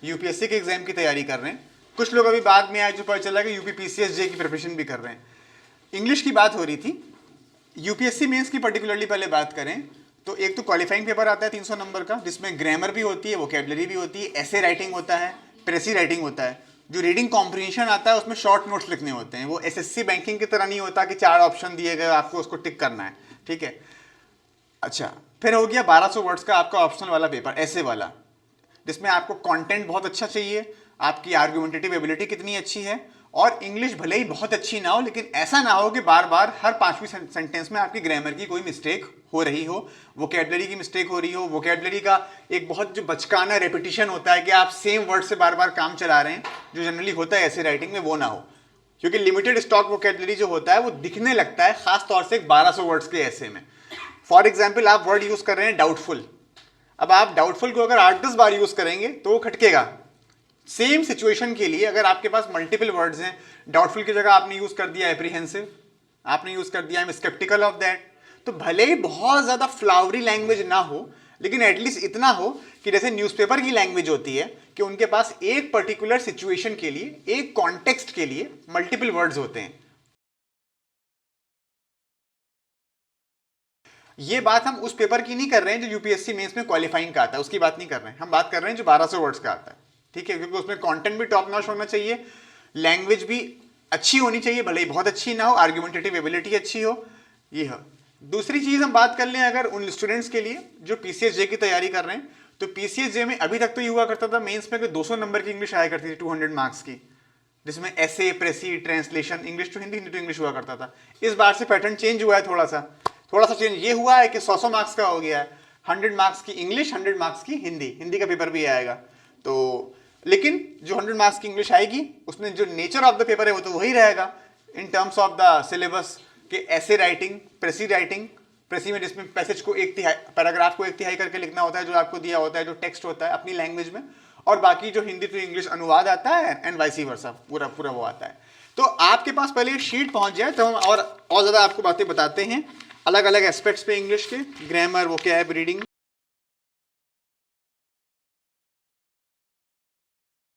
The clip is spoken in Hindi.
यूपीएससी के एग्जाम की तैयारी कर रहे हैं, कुछ लोग अभी बाद में आए जो पता चला कि यूपी पीसीएस जे की प्रिपरेशन भी कर रहे हैं। इंग्लिश की बात हो रही थी, यूपीएससी मेंस की पर्टिकुलरली पहले बात करें तो एक तो क्वालिफाइंग पेपर आता है 300 नंबर का, जिसमें ग्रामर भी होती है, वोकेबलरी भी होती है, ऐसे राइटिंग होता है, प्रेसी राइटिंग होता है। जो रीडिंग कॉम्प्रिहेंशन आता है उसमें शॉर्ट नोट्स लिखने होते हैं, वो एसएससी बैंकिंग की तरह नहीं होता कि 4 ऑप्शन दिए गए आपको उसको टिक करना है, ठीक है। अच्छा, फिर हो गया 1200 वर्ड्स का आपका ऑप्शनल वाला पेपर, ऐसे वाला, जिसमें आपको कंटेंट बहुत अच्छा चाहिए, आपकी आर्गुमेंटेटिव एबिलिटी कितनी अच्छी है, और इंग्लिश भले ही बहुत अच्छी ना हो लेकिन ऐसा ना हो कि बार बार हर 5वीं सेंटेंस में आपकी ग्रामर की कोई मिस्टेक हो रही हो, वोकेबलरी की मिस्टेक हो रही हो, वोकेबलरी का एक बहुत जो बचकाना रेपिटिशन होता है कि आप सेम वर्ड से बार बार काम चला रहे हैं, जो जनरली होता है ऐसे राइटिंग में, वो ना हो। क्योंकि लिमिटेड स्टॉक वोकेबलरी जो होता है वो दिखने लगता है, खास तौर से 1200 वर्ड्स के ऐसे में। फॉर एग्जाम्पल आप वर्ड यूज कर रहे हैं डाउटफुल, अब आप डाउटफुल को अगर 8-10 बार यूज करेंगे तो वो खटकेगा। सेम सिचुएशन के लिए अगर आपके पास मल्टीपल वर्ड्स हैं, डाउटफुल की जगह आपने यूज कर दिया एप्रीहेंसिव, आपने यूज कर दिया I am skeptical of that, तो भले ही बहुत ज्यादा फ्लावरी लैंग्वेज ना हो लेकिन एटलीस्ट इतना हो कि जैसे न्यूज़पेपर की लैंग्वेज होती है कि उनके पास एक पर्टिकुलर सिचुएशन के लिए, एक कॉन्टेक्स्ट के लिए मल्टीपल वर्ड्स होते हैं। ये बात हम उस पेपर की नहीं कर रहे हैं जो यूपीएससी मेंस में क्वालिफाइंग का आता है, उसकी बात नहीं कर रहे हैं, हम बात कर रहे हैं जो 1200 वर्ड्स का आता है, ठीक है। क्योंकि उसमें कंटेंट भी टॉप नॉच होना चाहिए, लैंग्वेज भी अच्छी होनी चाहिए, भले ही बहुत अच्छी ना हो, आर्गुमेंटेटिव एबिलिटी अच्छी हो, ये है। दूसरी चीज हम बात कर लें अगर उन स्टूडेंट्स के लिए जो पीसीएस जे की तैयारी कर रहे हैं, तो पीसीएस जे में अभी तक तो ये हुआ करता था मेंस में कि 200 नंबर की इंग्लिश आया करती थी 200 मार्क्स की, जिसमें ऐसे, precis, translation, English to Hindi, Hindi to English हुआ करता था। इस बार से पैटर्न चेंज हुआ है, थोड़ा सा चेंज ये हुआ है कि 100 मार्क्स का हो गया है, 100 मार्क्स की इंग्लिश, 100 मार्क्स की हिंदी, हिंदी का पेपर भी आएगा। तो लेकिन जो 100 मार्क्स की इंग्लिश आएगी उसमें जो नेचर ऑफ द पेपर है वो तो वही रहेगा in terms of the syllabus के, ऐसे राइटिंग, प्रेसी में जिसमें पैसेज को 1/3, पैराग्राफ को 1/3 करके लिखना होता है जो आपको दिया होता है, जो टेक्स्ट होता है अपनी लैंग्वेज में, और बाकी जो हिंदी टू इंग्लिश अनुवाद आता है एंड वाइस वर्सा, पूरा पूरा वो आता है। तो आपके पास पहले शीट पहुंच जाए तो हम और ज़्यादा आपको बातें बताते हैं अलग अलग एस्पेक्ट्स पे इंग्लिश के, ग्रामर, वोकैब, रीडिंग।